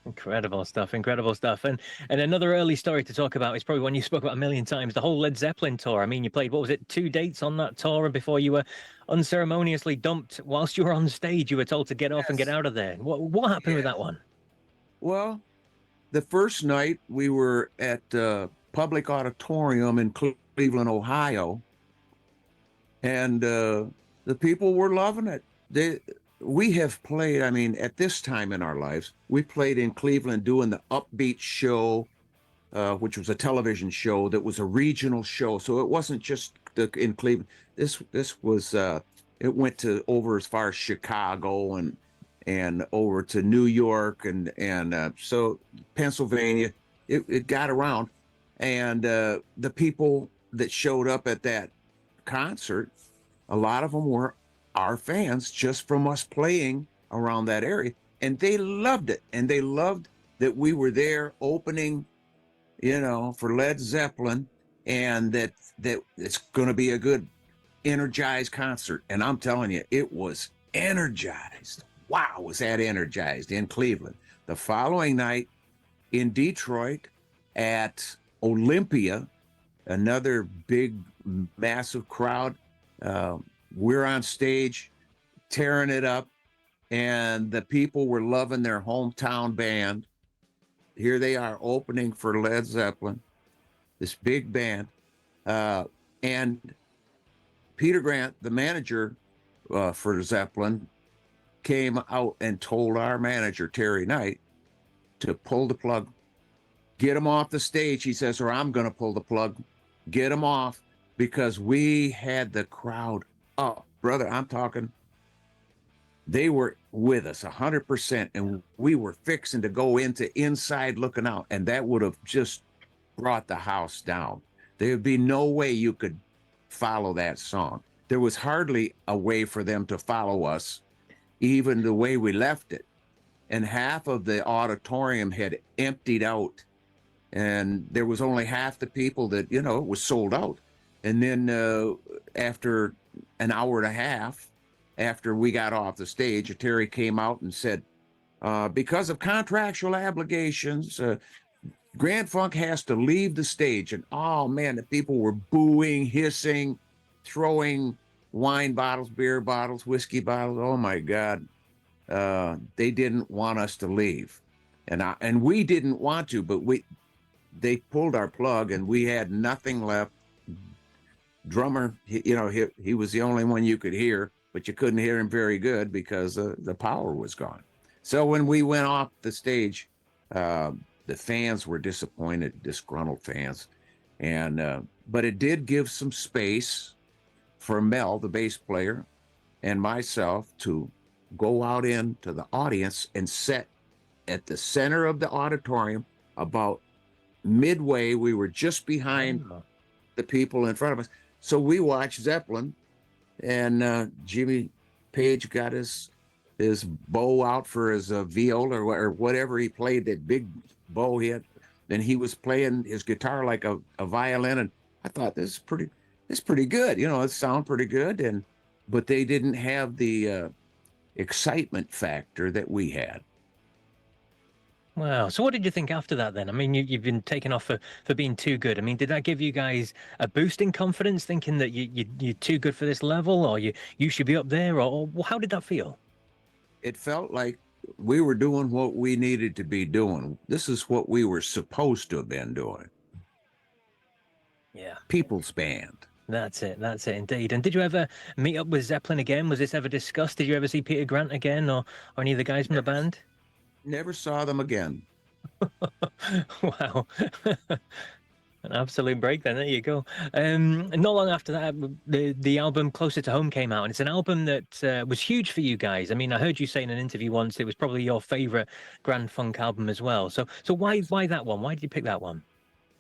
Incredible stuff, incredible stuff. And another early story to talk about is probably one you spoke about a million times, the whole Led Zeppelin tour. I mean, you played, what was it, 2 dates on that tour before you were unceremoniously dumped whilst you were on stage. You were told to get off and get Yes. out of there. What happened with Yeah. that one? Well, the first night we were at Public Auditorium in Cleveland, Ohio, and the people were loving it. We have played, I mean, at this time in our lives, we played in Cleveland doing the Upbeat show, which was a television show that was a regional show. So it wasn't just in Cleveland. This was it went to over as far as Chicago and over to New York and so Pennsylvania. It got around, and the people that showed up at that concert, a lot of them were our fans just from us playing around that area, and they loved it, and they loved that we were there opening, for Led Zeppelin, and that it's going to be a good energized concert. And I'm telling you, it was energized. Wow, was that energized in Cleveland. The following night in Detroit at Olympia, another big massive crowd, we're on stage tearing it up, and the people were loving their hometown band. Here they are opening for Led Zeppelin, this big band. And Peter Grant, the manager for Zeppelin, came out and told our manager, Terry Knight, to pull the plug, get him off the stage. He says, or I'm going to pull the plug, get him off, because we had the crowd up. Brother, I'm talking, they were with us 100%, and we were fixing to go into inside looking out, and that would have just brought the house down. There'd be no way you could follow that song. There was hardly a way for them to follow us, even the way we left it. And half of the auditorium had emptied out, and there was only half the people that, it was sold out. And then after an hour and a half, after we got off the stage, Terry came out and said, because of contractual obligations, Grand Funk has to leave the stage. And oh man, the people were booing, hissing, throwing wine bottles, beer bottles, whiskey bottles. Oh my God. They didn't want us to leave. And we didn't want to, but they pulled our plug and we had nothing left. Drummer, he was the only one you could hear, but you couldn't hear him very good because the power was gone. So when we went off the stage, the fans were disappointed, disgruntled fans. But it did give some space for Mel, the bass player, and myself to go out into the audience and sit at the center of the auditorium. About midway, we were just behind the people in front of us. So we watched Zeppelin, and Jimmy Page got his bow out for his viola or whatever he played, that big bow he had. Then he was playing his guitar like a violin, and I thought, this is pretty good. It sounded pretty good, but they didn't have the excitement factor that we had. Wow. So what did you think after that then? I mean, you've been taken off for being too good. I mean, did that give you guys a boost in confidence, thinking that you're too good for this level, or you should be up there, or how did that feel? It felt like we were doing what we needed to be doing. This is what we were supposed to have been doing. Yeah. People's band. That's it indeed. And did you ever meet up with Zeppelin again? Was this ever discussed? Did you ever see Peter Grant again, or any of the guys from the band? Never saw them again. Wow. An absolute break then. There you go. And not long after that, the album Closer to Home came out, and it's an album that was huge for you guys. I mean, I heard you say in an interview once it was probably your favorite Grand Funk album as well. So why that one? Why did you pick that one?